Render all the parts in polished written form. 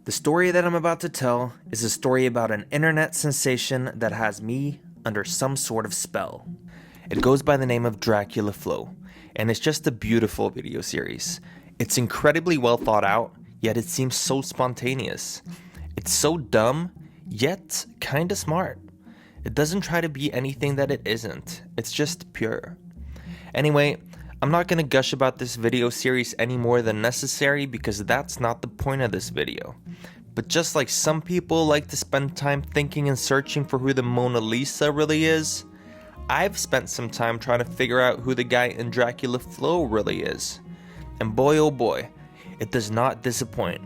The story that I'm about to tell is a story about an internet sensation that has me under some sort of spell. It goes by the name of Dracula Flow, and it's just a beautiful video series. It's incredibly well thought out, yet it seems so spontaneous. It's so dumb, yet kinda smart. It doesn't try to be anything that it isn't, it's just pure. Anyway, I'm not gonna gush about this video series any more than necessary because that's not the point of this video. But just like some people like to spend time thinking and searching for who the Mona Lisa really is, I've spent some time trying to figure out who the guy in Dracula Flow really is. And boy oh boy, it does not disappoint.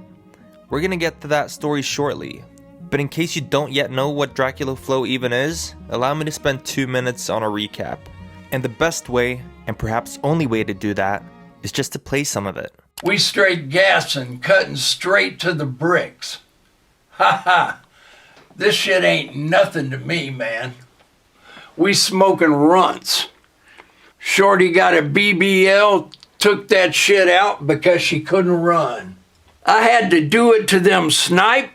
We're gonna get to that story shortly, but in case you don't yet know what Dracula Flow even is, allow me to spend 2 minutes on a recap. And the best way, and perhaps only way to do that, is just to play some of it. We straight gassing, cutting straight to the bricks. Ha ha! This shit ain't nothing to me, man. We smoking runts. Shorty got a BBL, took that shit out because she couldn't run. I had to do it to them snipe.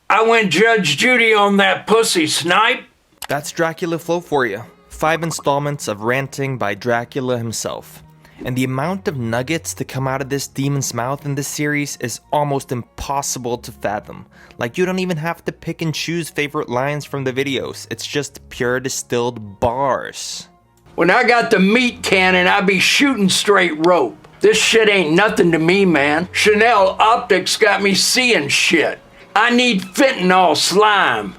I went Judge Judy on that pussy snipe. That's Dracula Flow for you. 5 installments of ranting by Dracula himself. And the amount of nuggets to come out of this demon's mouth in this series is almost impossible to fathom. Like, you don't even have to pick and choose favorite lines from the videos. It's just pure distilled bars. When I got the meat cannon, I be shooting straight rope. This shit ain't nothing to me, man. Chanel Optics got me seeing shit. I need fentanyl slime.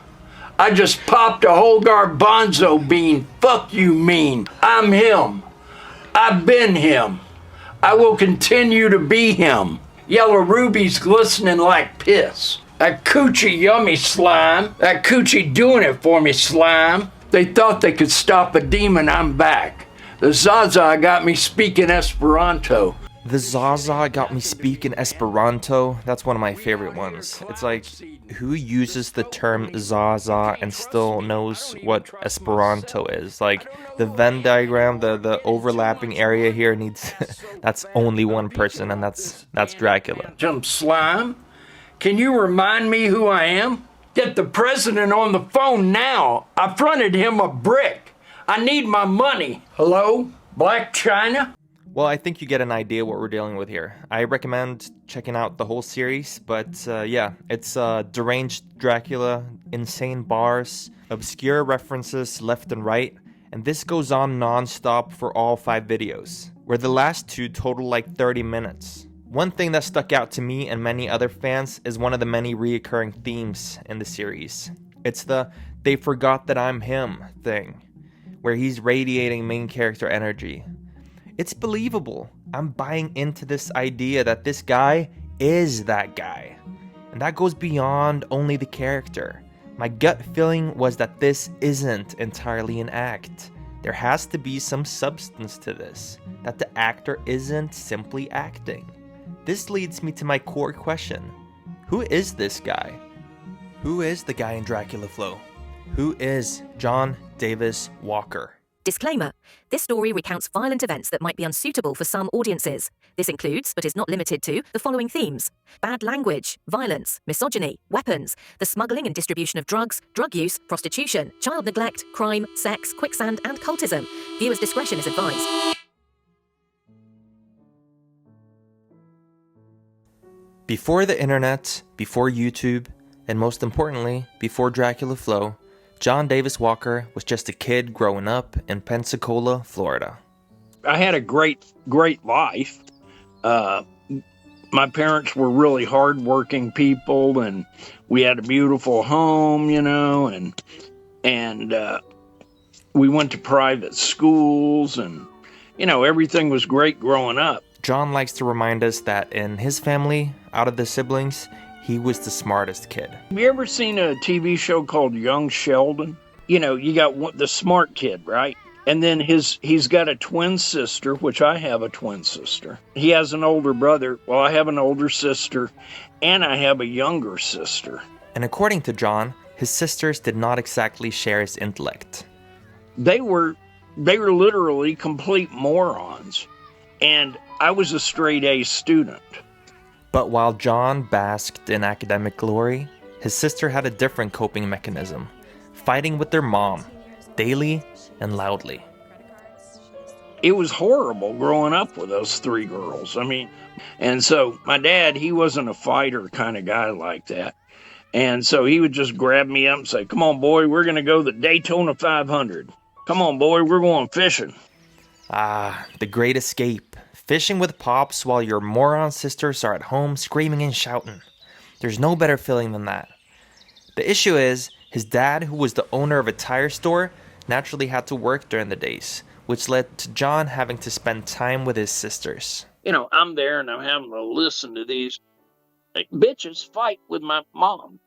I just popped a whole garbanzo bean. Fuck you mean. I'm him. I've been him. I will continue to be him. Yellow rubies glistening like piss. That coochie yummy slime. That coochie doing it for me slime. They thought they could stop a demon, I'm back. The Zaza got me speaking Esperanto. The Zaza got me speaking Esperanto. That's one of my favorite ones. It's like, who uses the term Zaza and still knows what Esperanto is? Like, the Venn diagram, the overlapping area here needs... that's only one person, and that's Dracula. Some slime? Can you remind me who I am? Get the president on the phone now. I fronted him a brick. I need my money. Hello? Black China? Well, I think you get an idea what we're dealing with here. I recommend checking out the whole series, but yeah, it's deranged Dracula, insane bars, obscure references left and right, and this goes on non-stop for all 5 videos, where the last 2 total like 30 minutes. One thing that stuck out to me and many other fans is one of the many reoccurring themes in the series. It's the "they forgot that I'm him" thing, where he's radiating main character energy. It's believable. I'm buying into this idea that this guy is that guy. And that goes beyond only the character. My gut feeling was that this isn't entirely an act. There has to be some substance to this, that the actor isn't simply acting. This leads me to my core question. Who is this guy? Who is the guy in Dracula Flow? Who is John Davis Walker? Disclaimer. This story recounts violent events that might be unsuitable for some audiences. This includes, but is not limited to, the following themes: bad language, violence, misogyny, weapons, the smuggling and distribution of drugs, drug use, prostitution, child neglect, crime, sex, quicksand, and cultism. Viewers' discretion is advised. Before the internet, before YouTube, and most importantly, before Dracula Flow, John Davis Walker was just a kid growing up in Pensacola, Florida. I had a great life. My parents were really hardworking people, and we had a beautiful home, you know, and we went to private schools, and, you know, everything was great growing up. John likes to remind us that in his family, out of the siblings, he was the smartest kid. Have you ever seen a TV show called Young Sheldon? You know, you got the smart kid, right? And then he's got a twin sister, which I have a twin sister. He has an older brother. Well, I have an older sister, and I have a younger sister. And according to John, his sisters did not exactly share his intellect. They were literally complete morons. And I was a straight A student. But while John basked in academic glory, his sister had a different coping mechanism, fighting with their mom, daily and loudly. It was horrible growing up with those three girls. I mean, and so my dad, he wasn't a fighter kind of guy like that. And so he would just grab me up and say, come on, boy, we're going to go the Daytona 500. Come on, boy, we're going fishing. Ah, the great escape. Fishing with Pops while your moron sisters are at home screaming and shouting. There's no better feeling than that. The issue is, his dad, who was the owner of a tire store, naturally had to work during the days, which led to John having to spend time with his sisters. You know, I'm there and I'm having to listen to these bitches fight with my mom.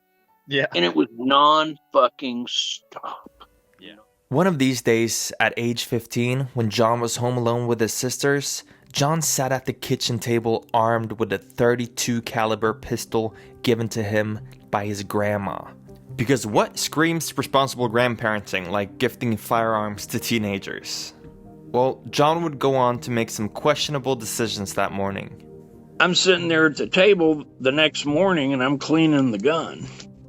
Yeah. And it was non-fucking stop. Yeah. One of these days, at age 15, when John was home alone with his sisters, John sat at the kitchen table armed with a .32 caliber pistol given to him by his grandma. Because what screams responsible grandparenting like gifting firearms to teenagers? Well, John would go on to make some questionable decisions that morning. I'm sitting there at the table the next morning and I'm cleaning the gun,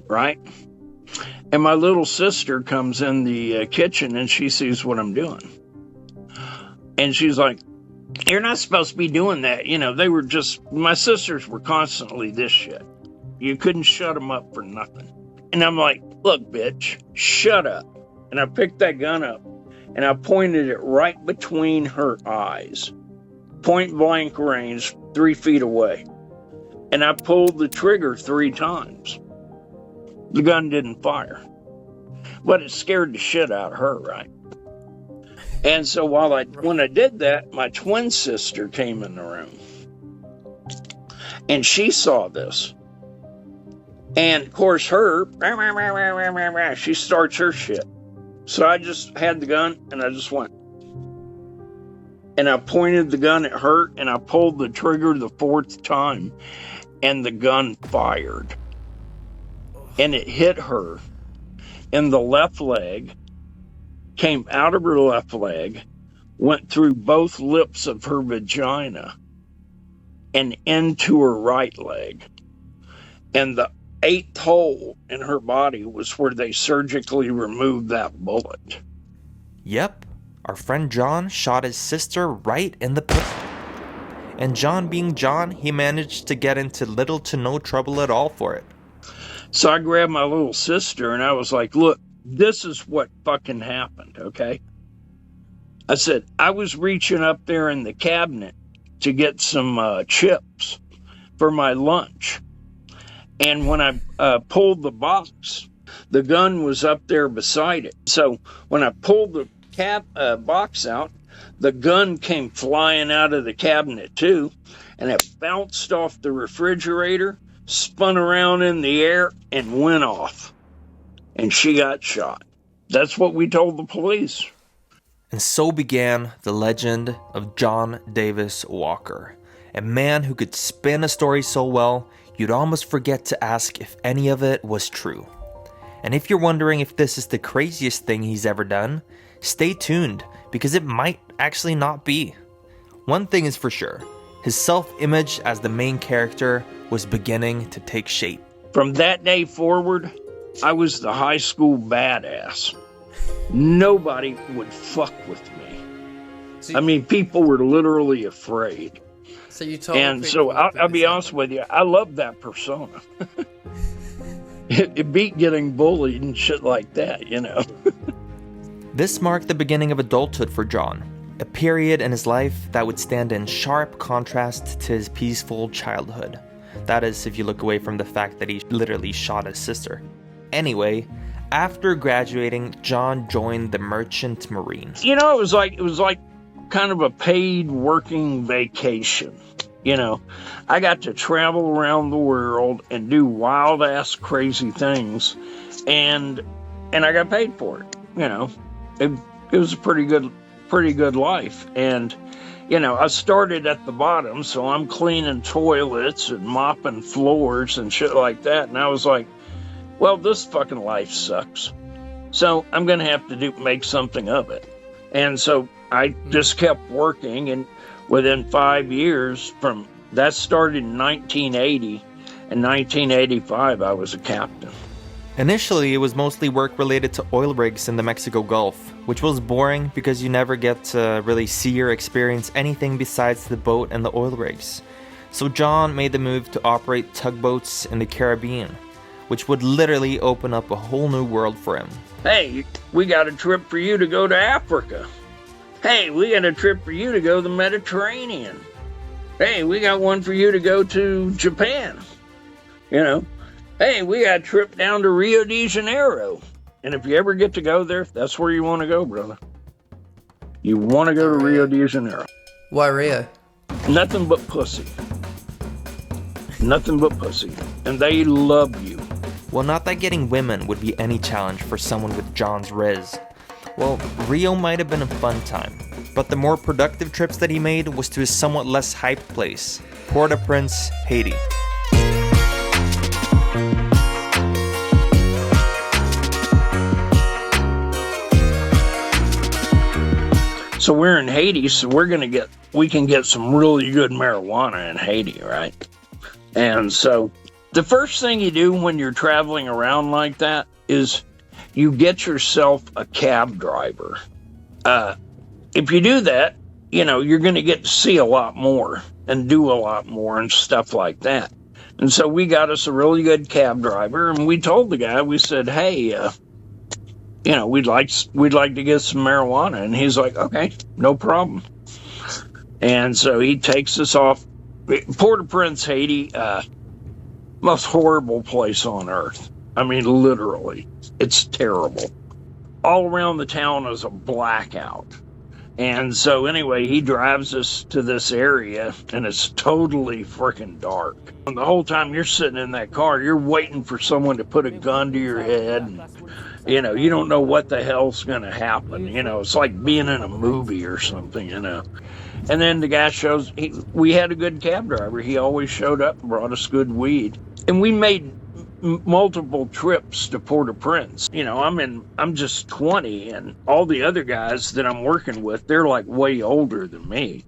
right? And my little sister comes in the kitchen and she sees what I'm doing. And she's like, you're not supposed to be doing that. You know, my sisters were constantly this shit. You couldn't shut them up for nothing. And I'm like, look, bitch, shut up. And I picked that gun up and I pointed it right between her eyes. Point blank range, 3 feet away. And I pulled the trigger 3 times. The gun didn't fire. But it scared the shit out of her, right? And so when I did that, my twin sister came in the room. And she saw this. And of course she starts her shit. So I just had the gun and I just went. And I pointed the gun at her and I pulled the trigger the 4th time and the gun fired. And it hit her in the left leg, came out of her left leg, went through both lips of her vagina and into her right leg. And the 8th hole in her body was where they surgically removed that bullet. Yep, our friend John shot his sister right in the pussy. And John being John, he managed to get into little to no trouble at all for it. So I grabbed my little sister and I was like, look, this is what fucking happened, okay? I said, I was reaching up there in the cabinet to get some chips for my lunch. And when I pulled the box, the gun was up there beside it. So when I pulled the box out, the gun came flying out of the cabinet too. And it bounced off the refrigerator, spun around in the air, and went off. And she got shot. That's what we told the police. And so began the legend of John Davis Walker, a man who could spin a story so well, you'd almost forget to ask if any of it was true. And if you're wondering if this is the craziest thing he's ever done, stay tuned, because it might actually not be. One thing is for sure, his self-image as the main character was beginning to take shape. From that day forward, I was the high school badass. Nobody would fuck with me. I mean, people were literally afraid. So you told and so I'll be honest with you, I love that persona. It beat getting bullied and shit like that, you know. This marked the beginning of adulthood for John, a period in his life that would stand in sharp contrast to his peaceful childhood. That is, if you look away from the fact that he literally shot his sister. Anyway, after graduating, John joined the Merchant Marines. You know, it was like kind of a paid working vacation. You know, I got to travel around the world and do wild ass crazy things, and I got paid for it. You know, it was a pretty good life. And you know, I started at the bottom, so I'm cleaning toilets and mopping floors and shit like that. And I was like, well, this fucking life sucks, so I'm gonna have to make something of it. And so I just kept working, and within 5 years from That started in 1980. In 1985, I was a captain. Initially, it was mostly work related to oil rigs in the Mexico Gulf, which was boring because you never get to really see or experience anything besides the boat and the oil rigs. So John made the move to operate tugboats in the Caribbean, which would literally open up a whole new world for him. Hey, we got a trip for you to go to Africa. Hey, we got a trip for you to go to the Mediterranean. Hey, we got one for you to go to Japan. You know, hey, we got a trip down to Rio de Janeiro. And if you ever get to go there, that's where you want to go, brother. You want to go to Rio de Janeiro. Why Rio? Nothing but pussy. Nothing but pussy. And they love you. Well, not that getting women would be any challenge for someone with John's riz. Well, Rio might have been a fun time, but the more productive trips that he made was to his somewhat less hyped place, Port-au-Prince, Haiti. So we're in Haiti, so we can get some really good marijuana in Haiti, right? And so the first thing you do when you're traveling around like that is you get yourself a cab driver. If you do that, you know, you're going to get to see a lot more and do a lot more and stuff like that. And so we got us a really good cab driver, and we told the guy, we said, hey, you know, we'd like to get some marijuana. And he's like, okay, no problem. And so he takes us off. Port-au-Prince, Haiti, most horrible place on earth. I mean, literally, it's terrible. All around the town is a blackout. And so anyway, he drives us to this area, and it's totally freaking dark. And the whole time you're sitting in that car, you're waiting for someone to put a gun to your head. And, you know, you don't know what the hell's going to happen. You know, it's like being in a movie or something, you know. And then the guy shows, we had a good cab driver. He always showed up and brought us good weed. And we made multiple trips to Port-au-Prince. You know, I'm just 20, and all the other guys that I'm working with, they're like way older than me.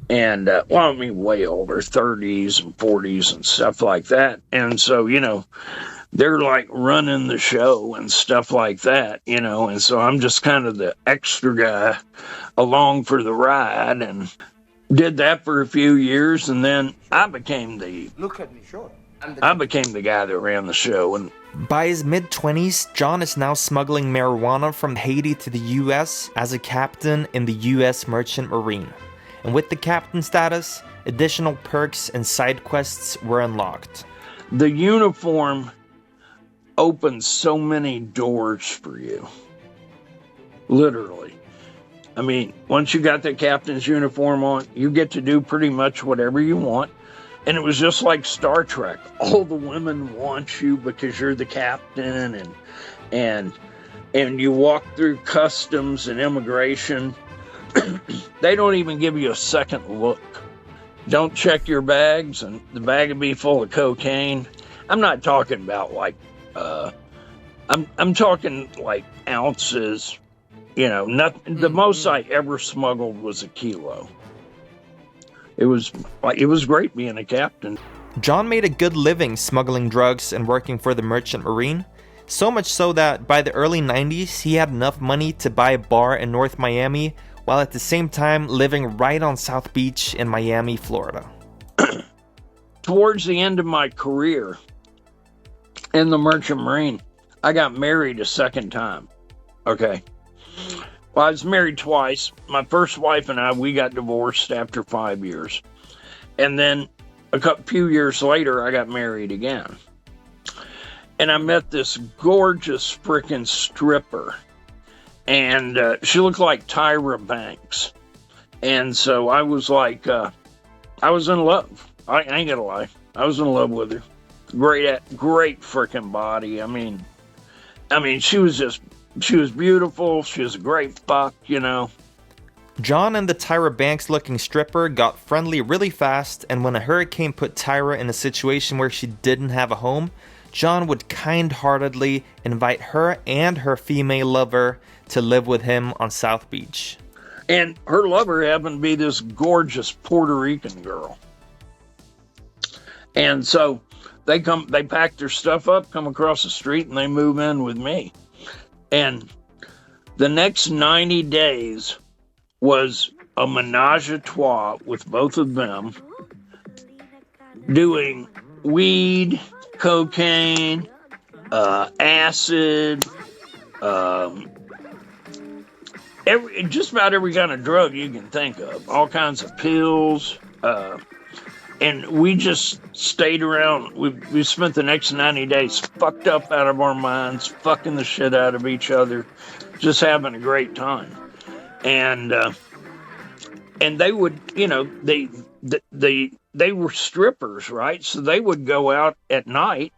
And, well, I mean, way older, 30s and 40s and stuff like that. And so, you know, they're like running the show and stuff like that, you know, and so I'm just kind of the extra guy along for the ride, and did that for a few years, and then I became the guy that ran the show. And by his mid-20s, John is now smuggling marijuana from Haiti to the US as a captain in the US Merchant Marine. And with the captain status, additional perks and side quests were unlocked. The uniform opens so many doors for you. Literally. I mean, once you got the captain's uniform on, you get to do pretty much whatever you want. And it was just like Star Trek. All the women want you because you're the captain, and you walk through customs and immigration. They don't even give you a second look. Don't check your bags, and the bag will be full of cocaine. I'm not talking about like I'm talking like ounces, you know, the most I ever smuggled was a kilo. It was great being a captain. John made a good living smuggling drugs and working for the Merchant Marine, so much so that by the early 90s, he had enough money to buy a bar in North Miami, while at the same time living right on South Beach in Miami, Florida. Towards the end of my career in the Merchant Marine, I got married a second time. Okay. Well, I was married twice. My first wife and I, we got divorced after 5 years. And then a few years later, I got married again. And I met this gorgeous freaking stripper. And she looked like Tyra Banks. And so I was like, I was in love. I ain't gonna lie. I was in love with her. Great freaking body. I mean, she was beautiful. She was a great fuck, you know. John and the Tyra Banks looking stripper got friendly really fast, and when a hurricane put Tyra in a situation where she didn't have a home, John would kind-heartedly invite her and her female lover to live with him on South Beach. And her lover happened to be this gorgeous Puerto Rican girl. And so they pack their stuff up, come across the street, and they move in with me. And the next 90 days was a menage a trois with both of them, doing weed, cocaine, acid, just about every kind of drug you can think of, all kinds of pills. And we just stayed around. We spent the next 90 days fucked up out of our minds, fucking the shit out of each other, just having a great time. And they would, you know, they were strippers, right? So they would go out at night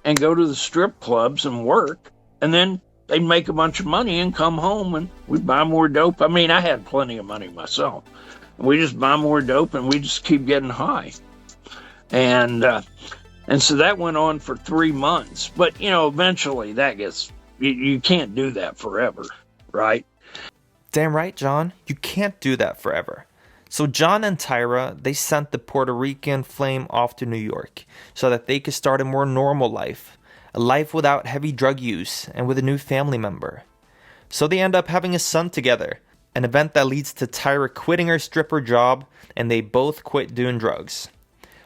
and go to the strip clubs and work, and then they'd make a bunch of money and come home and we'd buy more dope. I mean, I had plenty of money myself. We just buy more dope and we just keep getting high. And so that went on for 3 months. But, you know, eventually that gets, you can't do that forever, right? Damn right, John. You can't do that forever. So John and Tyra, they sent the Puerto Rican flame off to New York so that they could start a more normal life. A life without heavy drug use and with a new family member. So they end up having a son together. An event that leads to Tyra quitting her stripper job, and they both quit doing drugs.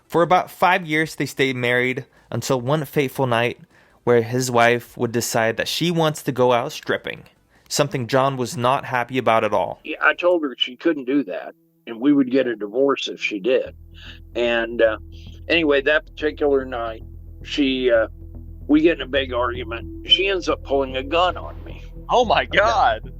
For about 5 years they stayed married until one fateful night where his wife would decide that she wants to go out stripping. Something John was not happy about at all. Yeah, I told her she couldn't do that, and we would get a divorce if she did. And anyway, that particular night, we get in a big argument. She ends up pulling a gun on me. Oh my God.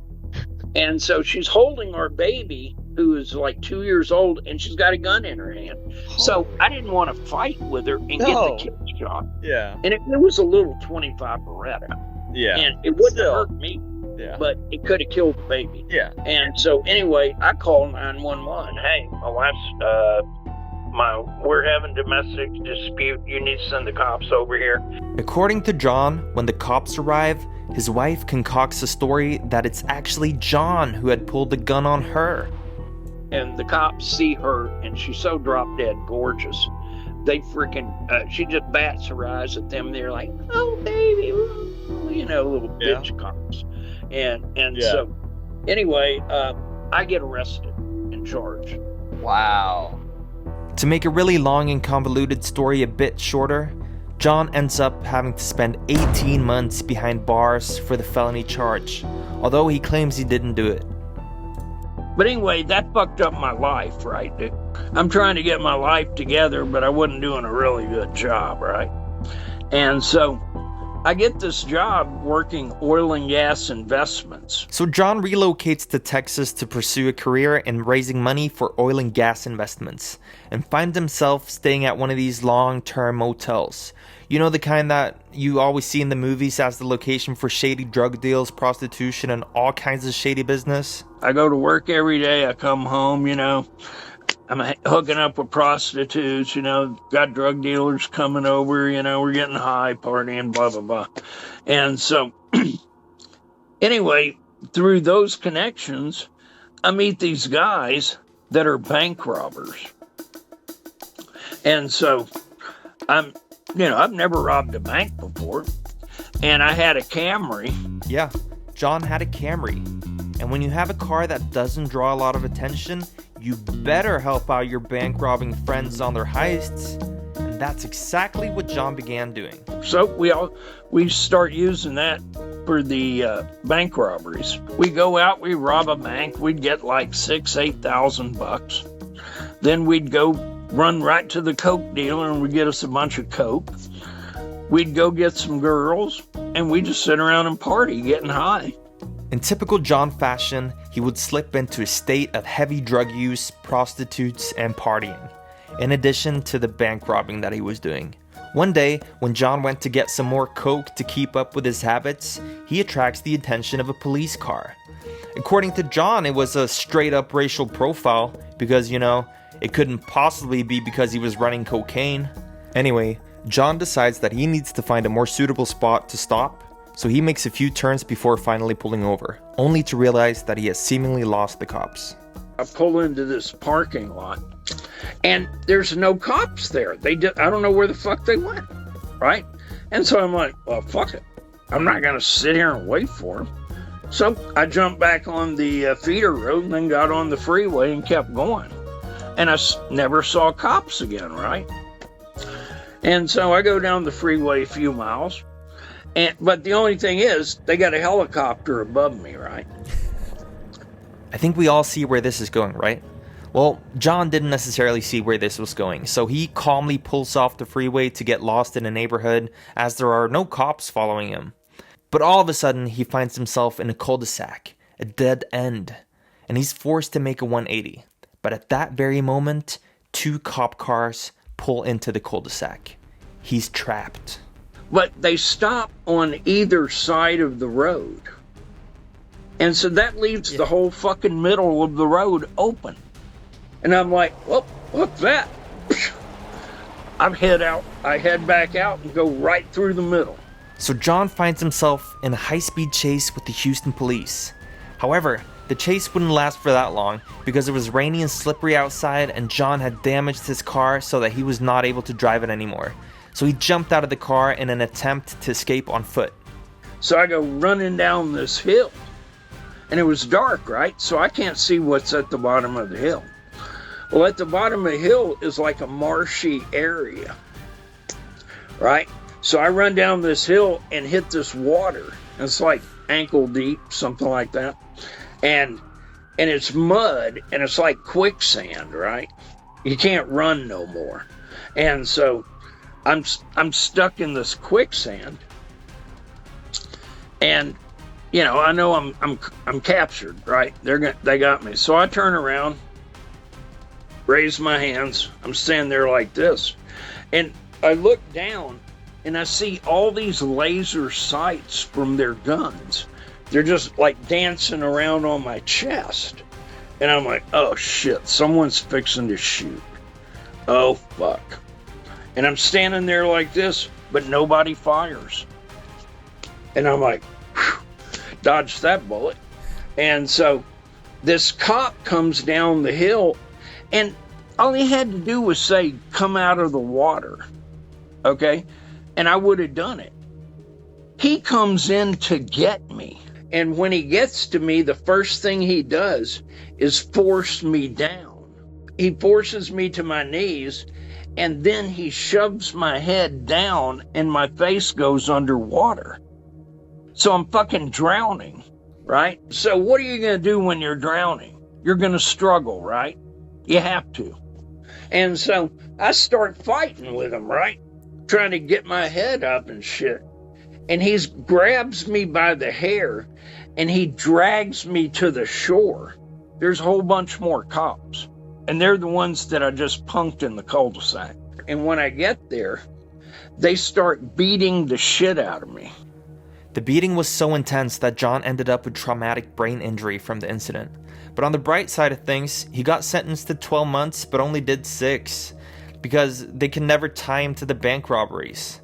And so she's holding our baby, who is like 2 years old, and she's got a gun in her hand. So I didn't want to fight with her and get the kid shot. Yeah. And it was a little 25 Beretta. Yeah. And it wouldn't have hurt me. Yeah. But it could have killed the baby. Yeah. And so anyway, I called 911. Hey, my wife's we're having domestic dispute. You need to send the cops over here. According to John, when the cops arrive, his wife concocts a story that it's actually John who had pulled the gun on her. And the cops see her, and she's so drop dead gorgeous. They freaking, she just bats her eyes at them. They're like, oh, baby, you know, little bitch cops. And so, anyway, I get arrested and charged. Wow. To make a really long and convoluted story a bit shorter, John ends up having to spend 18 months behind bars for the felony charge, although he claims he didn't do it. But anyway, that fucked up my life, right? I'm trying to get my life together, but I wasn't doing a really good job, right? And so I get this job working oil and gas investments. So John relocates to Texas to pursue a career in raising money for oil and gas investments, and finds himself staying at one of these long-term motels. You know, the kind that you always see in the movies as the location for shady drug deals, prostitution, and all kinds of shady business? I go to work every day, I come home, you know, I'm hooking up with prostitutes, you know, got drug dealers coming over, you know, we're getting high, partying, blah, blah, blah. And so, anyway, through those connections, I meet these guys that are bank robbers. And so, I've never robbed a bank before. And I had a Camry. Yeah, John had a Camry. And when you have a car that doesn't draw a lot of attention, you better help out your bank robbing friends on their heists. And that's exactly what John began doing. So we start using that for the bank robberies. We go out, we rob a bank, we'd get like $8,000. Then we'd go run right to the coke dealer and we'd get us a bunch of coke. We'd go get some girls and we'd just sit around and party, getting high. In typical John fashion, he would slip into a state of heavy drug use, prostitutes, and partying, in addition to the bank robbing that he was doing. One day, when John went to get some more coke to keep up with his habits, he attracts the attention of a police car. According to John, it was a straight-up racial profile, because, you know, it couldn't possibly be because he was running cocaine. Anyway, John decides that he needs to find a more suitable spot to stop, so he makes a few turns before finally pulling over, only to realize that he has seemingly lost the cops. I pull into this parking lot, and there's no cops there. I don't know where the fuck they went, right? And so I'm like, well, fuck it. I'm not going to sit here and wait for them. So I jumped back on the feeder road and then got on the freeway and kept going. And I never saw cops again, right? And so I go down the freeway a few miles. But the only thing is, they got a helicopter above me, right? I think we all see where this is going, right? Well, John didn't necessarily see where this was going, so he calmly pulls off the freeway to get lost in a neighborhood as there are no cops following him. But all of a sudden, he finds himself in a cul-de-sac, a dead end, and he's forced to make a 180. But at that very moment, 2 cop cars pull into the cul-de-sac. He's trapped. But they stop on either side of the road. And so that leaves the whole fucking middle of the road open. And I'm like, well, what's that? I head back out and go right through the middle. So John finds himself in a high-speed chase with the Houston police. However, the chase wouldn't last for that long because it was rainy and slippery outside and John had damaged his car so that he was not able to drive it anymore. So he jumped out of the car in an attempt to escape on foot. So I go running down this hill. And it was dark, right? So I can't see what's at the bottom of the hill. Well, at the bottom of the hill is like a marshy area, right? So I run down this hill and hit this water. It's like ankle deep, something like that. And it's mud, and it's like quicksand, right? You can't run no more. And so I'm stuck in this quicksand. And you know, I know I'm captured, right? They got me. So I turn around, raise my hands. I'm standing there like this. And I look down and I see all these laser sights from their guns. They're just like dancing around on my chest. And I'm like, oh shit, someone's fixing to shoot. Oh fuck. And I'm standing there like this, but nobody fires. And I'm like, whew, dodged that bullet. And so this cop comes down the hill, and all he had to do was say, come out of the water. Okay? And I would have done it. He comes in to get me. And when he gets to me, the first thing he does is force me down. He forces me to my knees, and then he shoves my head down, and my face goes underwater. So I'm fucking drowning, right? So what are you going to do when you're drowning? You're going to struggle, right? You have to. And so I start fighting with him, right? Trying to get my head up and shit. And he grabs me by the hair and he drags me to the shore. There's a whole bunch more cops. And they're the ones that I just punked in the cul-de-sac. And when I get there, they start beating the shit out of me. The beating was so intense that John ended up with traumatic brain injury from the incident. But on the bright side of things, he got sentenced to 12 months but only did 6 because they can never tie him to the bank robberies.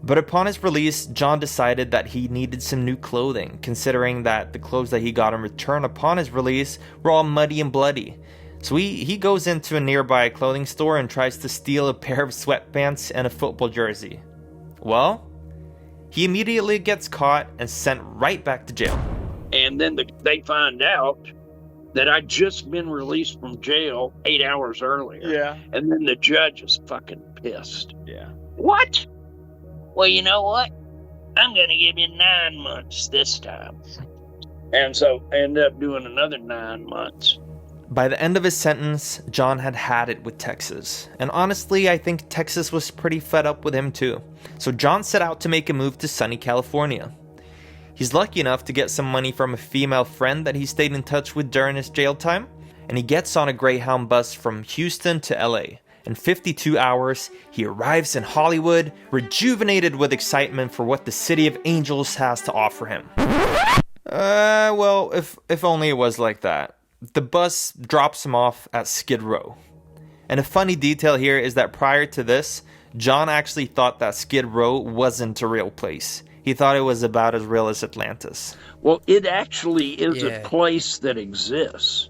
But upon his release, John decided that he needed some new clothing, considering that the clothes that he got in return upon his release were all muddy and bloody. So he goes into a nearby clothing store and tries to steal a pair of sweatpants and a football jersey. Well, he immediately gets caught and sent right back to jail. And then they find out that I'd just been released from jail 8 hours earlier. Yeah. And then the judge is fucking pissed. Yeah. What? Well, you know what? I'm going to give you 9 months this time. And so I ended up doing another 9 months. By the end of his sentence, John had had it with Texas. And honestly, I think Texas was pretty fed up with him too. So John set out to make a move to sunny California. He's lucky enough to get some money from a female friend that he stayed in touch with during his jail time. And he gets on a Greyhound bus from Houston to LA. In 52 hours, he arrives in Hollywood, rejuvenated with excitement for what the City of Angels has to offer him. Well, if only it was like that. The bus drops him off at Skid Row. And a funny detail here is that prior to this, John actually thought that Skid Row wasn't a real place. He thought it was about as real as Atlantis. Well, it actually is a place that exists.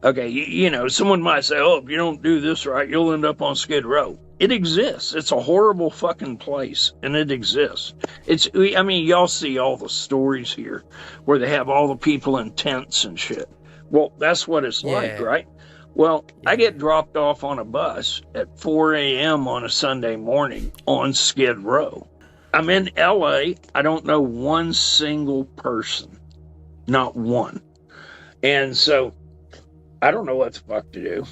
Okay, you know, someone might say, oh, if you don't do this right, you'll end up on Skid Row. It exists. It's a horrible fucking place, and it exists. I mean, y'all see all the stories here where they have all the people in tents and shit. Well, that's what it's like, right? Well, I get dropped off on a bus at 4 a.m. on a Sunday morning on Skid Row. I'm in L.A. I don't know one single person. Not one. And so I don't know what the fuck to do.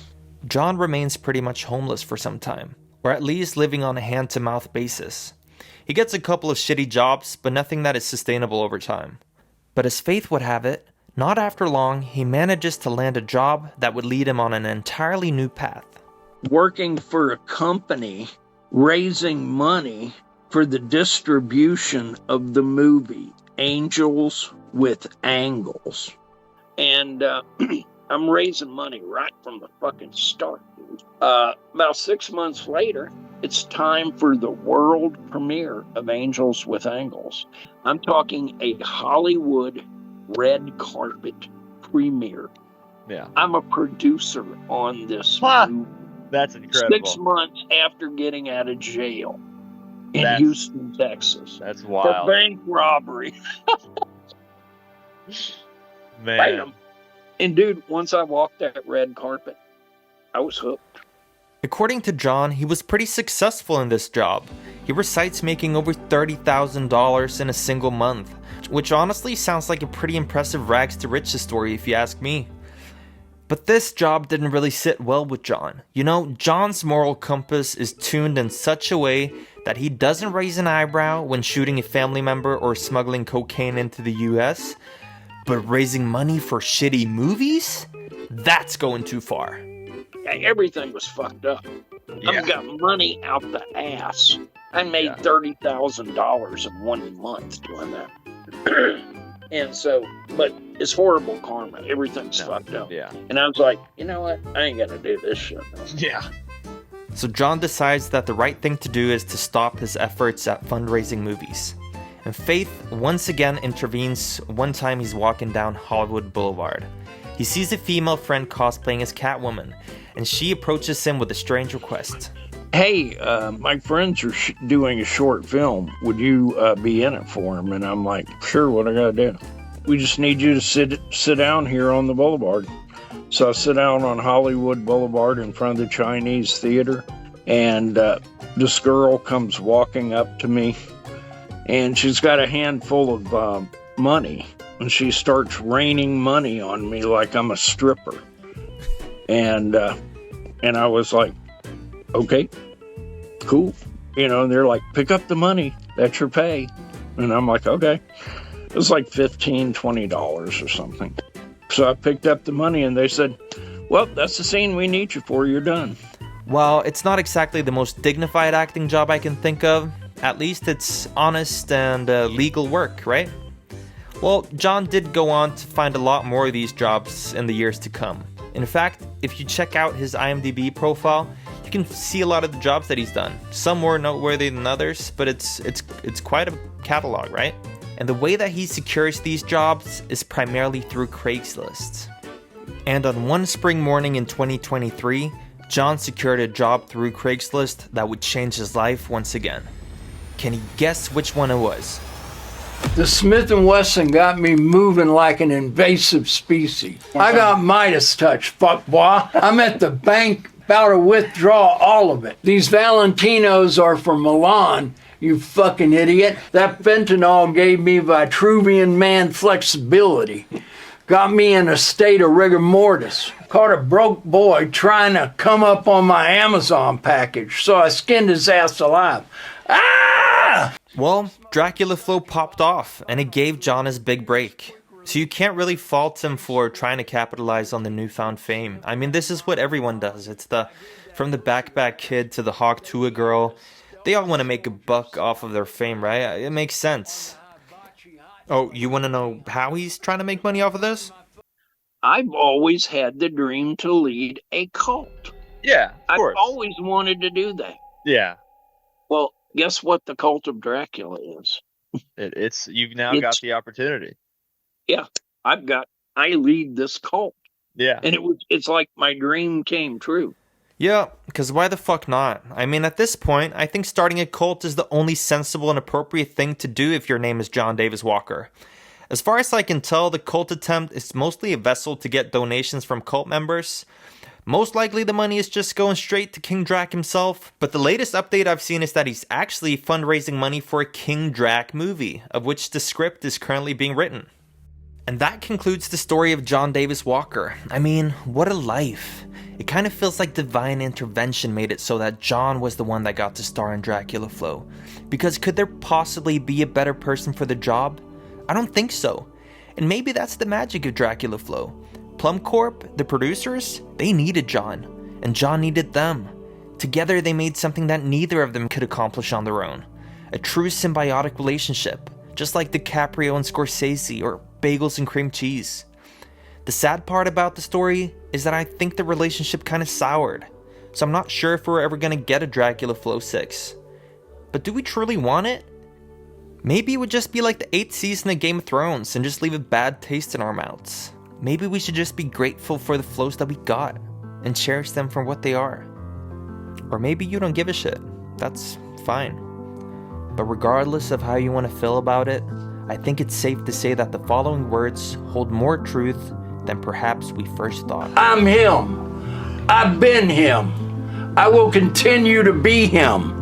John remains pretty much homeless for some time, or at least living on a hand-to-mouth basis. He gets a couple of shitty jobs, but nothing that is sustainable over time. But as fate would have it, not after long, he manages to land a job that would lead him on an entirely new path. Working for a company, raising money for the distribution of the movie Angels with Angles. And I'm raising money right from the fucking start, dude. About 6 months later, it's time for the world premiere of Angels with Angles. I'm talking a Hollywood red carpet premiere. Yeah. I'm a producer on this movie. That's incredible. 6 months after getting out of jail in Houston, Texas. That's wild. For bank robbery. Man. Bam. And dude, once I walked that red carpet, I was hooked. According to John, he was pretty successful in this job. He recites making over $30,000 in a single month, which honestly sounds like a pretty impressive rags to riches story if you ask me. But this job didn't really sit well with John. You know, John's moral compass is tuned in such a way that he doesn't raise an eyebrow when shooting a family member or smuggling cocaine into the US, but raising money for shitty movies? That's going too far. Everything was fucked up. Yeah. I've got money out the ass. I made $30,000 in 1 month doing that. And so, but it's horrible karma. Everything's fucked up. Yeah. And I was like, you know what? I ain't gonna do this shit. Yeah. So John decides that the right thing to do is to stop his efforts at fundraising movies. And Faith once again intervenes one time he's walking down Hollywood Boulevard. He sees a female friend cosplaying as Catwoman, and she approaches him with a strange request. Hey, my friends are doing a short film. Would you be in it for them? And I'm like, sure, what I gotta do? We just need you to sit down here on the boulevard. So I sit down on Hollywood Boulevard in front of the Chinese theater, and this girl comes walking up to me, and she's got a handful of money, and she starts raining money on me like I'm a stripper. And I was like, okay, cool. You know, and they're like, pick up the money. That's your pay. And I'm like, okay. It was like $15, $20 or something. So I picked up the money and they said, well, that's the scene we need you for. You're done. While it's not exactly the most dignified acting job I can think of, at least it's honest and legal work, right? Well, John did go on to find a lot more of these jobs in the years to come. In fact, if you check out his IMDb profile, you can see a lot of the jobs that he's done. Some more noteworthy than others, but it's quite a catalog, right? And the way that he secures these jobs is primarily through Craigslist. And on one spring morning in 2023, John secured a job through Craigslist that would change his life once again. Can you guess which one it was? The Smith & Wesson got me moving like an invasive species. I got Midas touch, fuck boy. I'm at the bank about to withdraw all of it. These Valentinos are from Milan, you fucking idiot. That fentanyl gave me Vitruvian man flexibility. Got me in a state of rigor mortis. Caught a broke boy trying to come up on my Amazon package, so I skinned his ass alive. Ah! Well, Dracula Flow popped off, and it gave John his big break. So you can't really fault him for trying to capitalize on the newfound fame. I mean, this is what everyone does. It's from the backpack kid to the Hawk Tuah girl. They all want to make a buck off of their fame, right? It makes sense. Oh, you want to know how he's trying to make money off of this? I've always had the dream to lead a cult. Yeah, of course. I've always wanted to do that. Yeah. Well, guess what the cult of Dracula is? You've now got the opportunity. Yeah, I lead this cult. Yeah. And it's like my dream came true. Yeah, because why the fuck not? I mean, at this point, I think starting a cult is the only sensible and appropriate thing to do if your name is John Davis Walker. As far as I can tell, the cult attempt is mostly a vessel to get donations from cult members. Most likely the money is just going straight to King Drac himself, but the latest update I've seen is that he's actually fundraising money for a King Drac movie, of which the script is currently being written. And that concludes the story of John Davis Walker. I mean, what a life. It kind of feels like divine intervention made it so that John was the one that got to star in Dracula Flow. Because could there possibly be a better person for the job? I don't think so. And maybe that's the magic of Dracula Flow. PLUMMCORP, the producers, they needed John, and John needed them. Together they made something that neither of them could accomplish on their own. A true symbiotic relationship, just like DiCaprio and Scorsese or bagels and cream cheese. The sad part about the story is that I think the relationship kind of soured, so I'm not sure if we're ever gonna get a Dracula Flow 6. But do we truly want it? Maybe it would just be like the 8th season of Game of Thrones and just leave a bad taste in our mouths. Maybe we should just be grateful for the flows that we got and cherish them for what they are. Or maybe you don't give a shit. That's fine. But regardless of how you want to feel about it, I think it's safe to say that the following words hold more truth than perhaps we first thought. I'm him. I've been him. I will continue to be him.